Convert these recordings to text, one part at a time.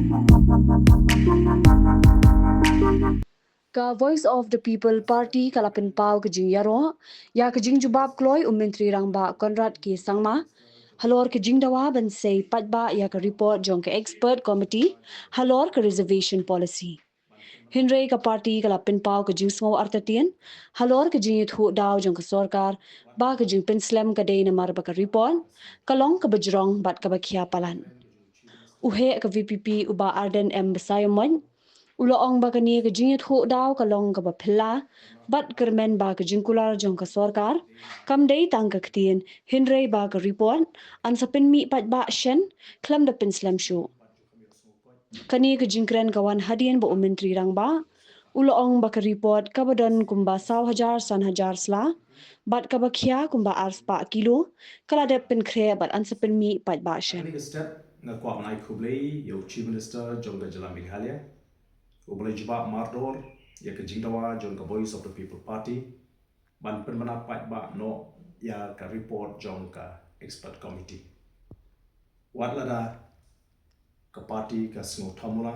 Ka Voice of the People Party kalapin pau ke jing yaro ya ke jing Jubab Kloi menteri rangba Konrad ki sangma halor ke jing dawa ban say patba ya ke report jong ke expert committee halor ke reservation policy Hynrei ka party kalapin pau ke jing Hynrei Artatien halor ke jing thu daw jong ke Sorkar ba ke jing penslam ke dei na mar ba ke report kalong ke bejrong bat ke bakhia palan uhe ke VPP uba Arden M Besayomon ulo ong ba kani ke jingit ho daw kalong ka bapla bat kermen ba ke jingkular jong ka Sorkar kam dei tang ka ktien Hynrei ba ka report an sa pin mi pat ba shen klam da pin slam shu kani ke jingkren kawan hadien ba menteri rang ba ulo ong ba ka report ka badon kumba 1,000 san hajar sla bat ka bakhia kumba ars pa kilo kala de pin kre bat an sa pin mi pat ba shen Akani step na kwa nai kublei yo chief minister jonga jala Meghalaya ublai Jubab mardor ya ke jingdawa jonga voice of the people party ban penmana pat ba no ya ka report jonga expert committee wat lada ka party ka sngo thamula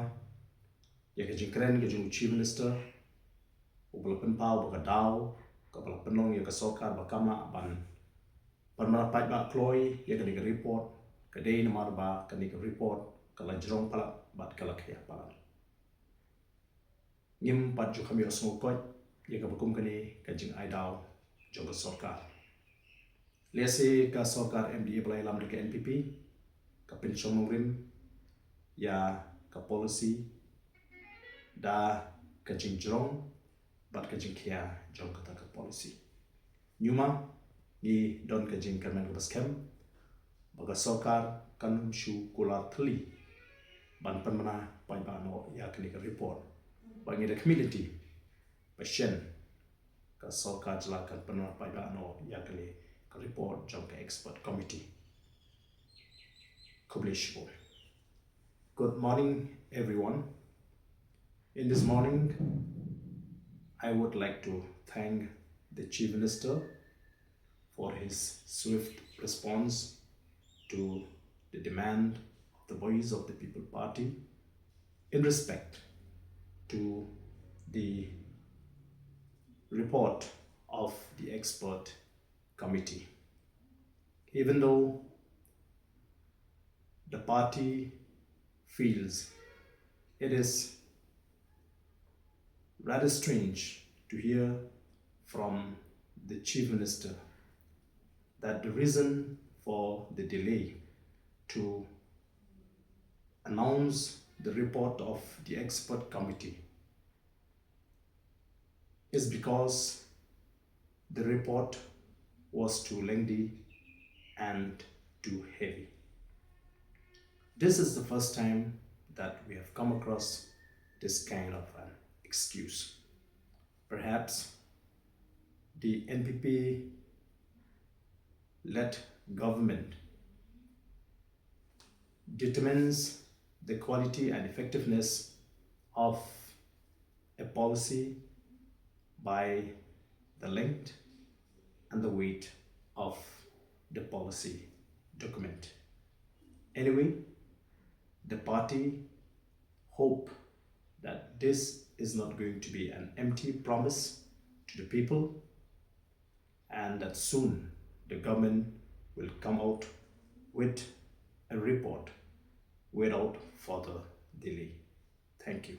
ya ke jingkren ke jung chief minister ubla penpau ba ka daw ka bala penong ya ka Sorkar ba kama ban penmana pat ba Kloi ya ke report kadai na marba kani ka report kala jrong pala bat kala khaya pala ngim pat ju kami osmo ko ye ka bukum kani ka jing ai daw jonga Sorkar lese ka Sorkar MDA balai lam ke NPP ka pension mongrim ya ka policy da ka jing jrong bat ka jing khaya jong ka policy nyuma ni don ka jing kamen ko scam baga Sorkar kan shu kula thli ban panmana pai ba no ya kani ka report bangi the community passion ka Sorkar jala kan panmana pai ba no ya kani ka report jong ka expert committee KHUBOR. Good morning everyone. In this morning I would like to thank the Chief Minister for his swift response to the demand of the Voice of the People Party in respect to the report of the expert committee. Even though the party feels it is rather strange to hear from the Chief Minister that the reason for the delay to announce the report of the expert committee is because the report was too lengthy and too heavy. This is the first time that we have come across this kind of an excuse. Perhaps the NPP-led government determines the quality and effectiveness of a policy by the length and the weight of the policy document. Anyway, the party hope that this is not going to be an empty promise to the people and that soon the government will come out with a report without further delay. Thank you.